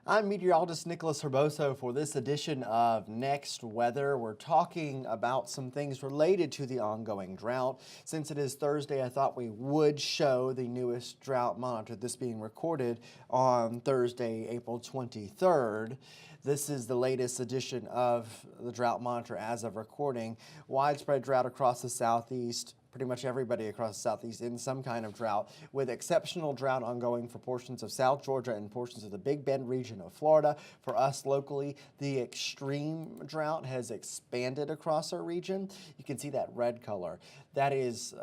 I'm Meteorologist Nicholas Herboso for this edition of Next Weather. We're talking about some things related to the ongoing drought. Since it is Thursday, I thought we would show the newest drought monitor, this being recorded on Thursday, April 23rd. This is the latest edition of the drought monitor as of recording. Widespread drought across the southeast. Pretty much everybody across the southeast in some kind of drought, with exceptional drought ongoing for portions of South Georgia and portions of the Big Bend region of Florida. For us locally, the extreme drought has expanded across our region. You can see that red color. That is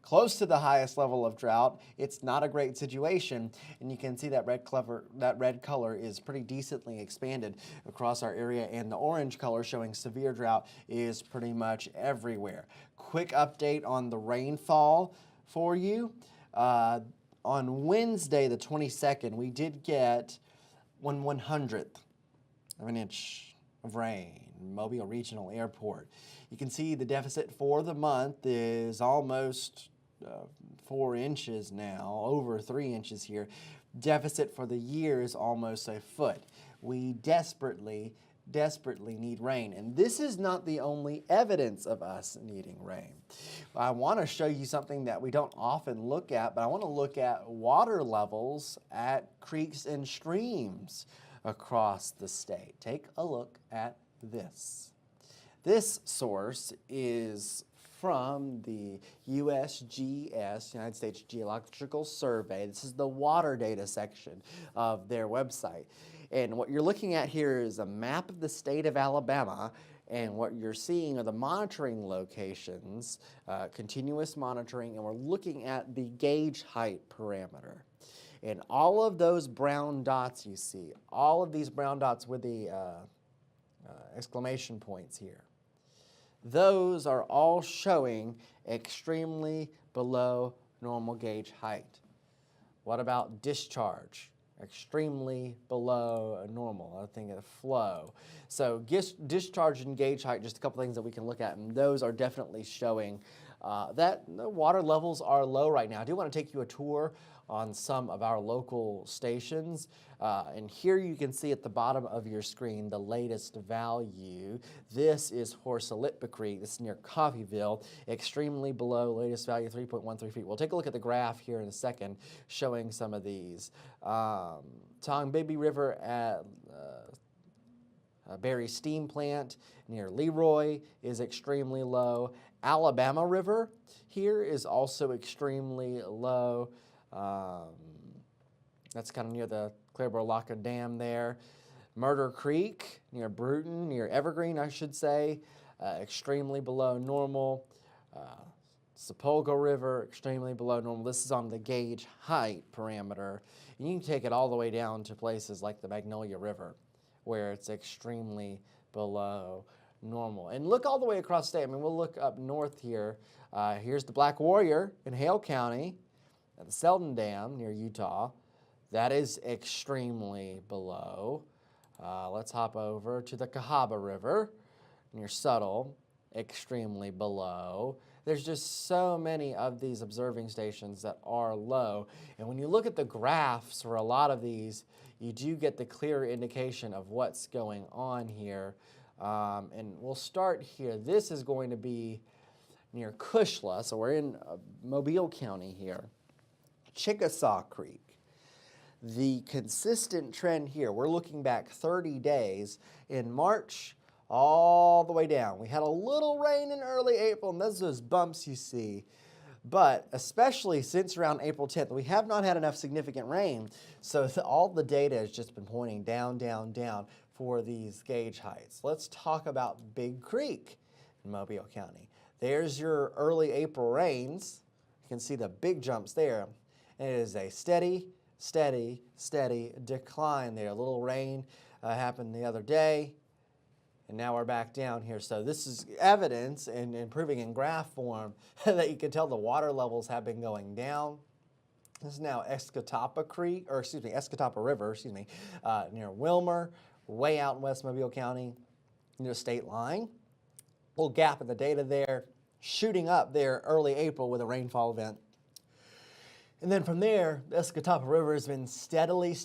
close to the highest level of drought. It's not a great situation, and you can see that red color is pretty decently expanded across our area, and the orange color showing severe drought is pretty much everywhere. Quick update on the rainfall for you. On Wednesday, the 22nd, we did get 1/100th of an inch of rain. Mobile Regional Airport. You can see the deficit for the month is almost 4 inches now, over 3 inches here. Deficit for the year is almost a foot. We desperately need rain, and this is not the only evidence of us needing rain. I want to show you something that we don't often look at, but I want to look at water levels at creeks and streams across the state. Take a look at this. This source is from the USGS, United States Geological Survey. This is the water data section of their website. And what you're looking at here is a map of the state of Alabama, and what you're seeing are the monitoring locations, continuous monitoring, and we're looking at the gauge height parameter. And all of those brown dots you see, all of these brown dots with the exclamation points here, those are all showing extremely below normal gauge height. What about discharge? Extremely below normal. I think of flow. So discharge and gauge height, just a couple things that we can look at, and those are definitely showing that the water levels are low right now. I do want to take you a tour on some of our local stations, and here you can see at the bottom of your screen the latest value. This is Escatawpa Creek. This is near Coffeyville. Extremely below, latest value 3.13 feet. We'll take a look at the graph here in a second showing some of these. Tombigbee River at Berry Steam Plant near Leroy is extremely low. Alabama River here is also extremely low. That's kind of near the Claiborne Dam there. Murder Creek near Bruton, near Evergreen, I should say, extremely below normal. Sepulga River, extremely below normal. This is on the gauge height parameter. And you can take it all the way down to places like the Magnolia River, where it's extremely below normal. And look all the way across the state. I mean, we'll look up north here. Here's the Black Warrior in Hale County at the Selden Dam near Utah. That is extremely below. Let's hop over to the Cahaba River near Suttle, extremely below. There's just so many of these observing stations that are low. And when you look at the graphs for a lot of these, you do get the clear indication of what's going on here. And we'll start here. This is going to be near Cushla, so we're in Mobile County here. Chickasaw Creek. The consistent trend here, we're looking back 30 days. In March, all the way down. We had a little rain in early April, and those bumps you see. But especially since around April 10th, we have not had enough significant rain, so all the data has just been pointing down, down, down for these gauge heights. Let's talk about Big Creek in Mobile County. There's your early April rains. You can see the big jumps there. And it is a steady decline there. A little rain happened the other day, and now we're back down here. So this is evidence and proving in graph form that you can tell the water levels have been going down. This is now Escatawpa River, near Wilmer, way out in West Mobile County, near the state line. Little gap in the data there, shooting up there early April with a rainfall event. And then from there, the Escatawpa River has been steadily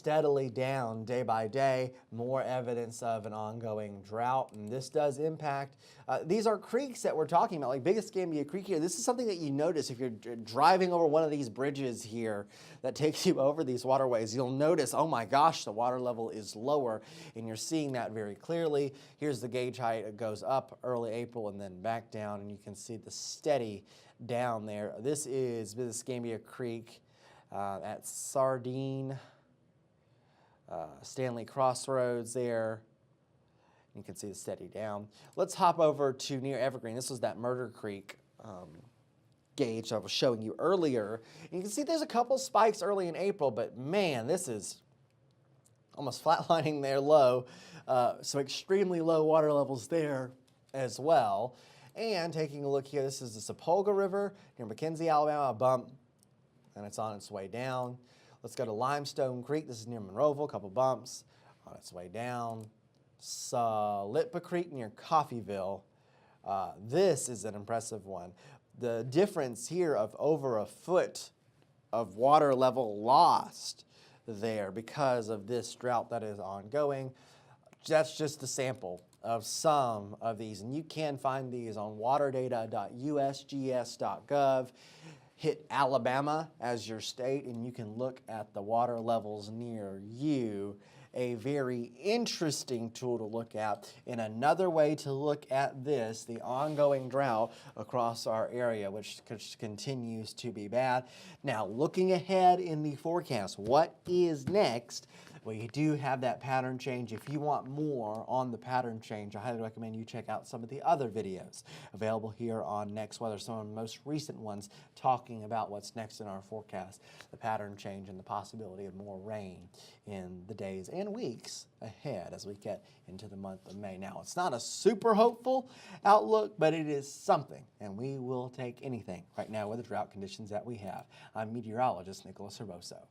down day by day. More evidence of an ongoing drought, and this does impact. These are creeks that we're talking about, like Big Escambia Creek here. This is something that you notice if you're driving over one of these bridges here that takes you over these waterways. You'll notice, oh my gosh, the water level is lower, and you're seeing that very clearly. Here's the gauge height. It goes up early April and then back down, and you can see the steady down there. This is Big Escambia Creek at Sardine, Stanley Crossroads there. You can see the steady down. Let's hop over to near Evergreen. This was that Murder Creek gauge I was showing you earlier. And you can see there's a couple spikes early in April, but man, this is almost flatlining there low. So extremely low water levels there as well. And taking a look here, this is the Sepulga River near McKenzie, Alabama, a bump, and it's on its way down. Let's go to Limestone Creek. This is near Monroeville, a couple bumps, on its way down. Litpa Creek near Coffeyville. This is an impressive one. The difference here of over a foot of water level lost there because of this drought that is ongoing. That's just a sample of some of these, and you can find these on waterdata.usgs.gov. Hit Alabama as your state, and you can look at the water levels near you. A very interesting tool to look at. And another way to look at this, the ongoing drought across our area, which continues to be bad. Now, looking ahead in the forecast, what is next? Well, you do have that pattern change. If you want more on the pattern change, I highly recommend you check out some of the other videos available here on Next Weather, some of the most recent ones talking about what's next in our forecast, the pattern change and the possibility of more rain in the days and weeks ahead as we get into the month of May. Now, it's not a super hopeful outlook, but it is something, and we will take anything right now with the drought conditions that we have. I'm meteorologist Nicholas Herboso.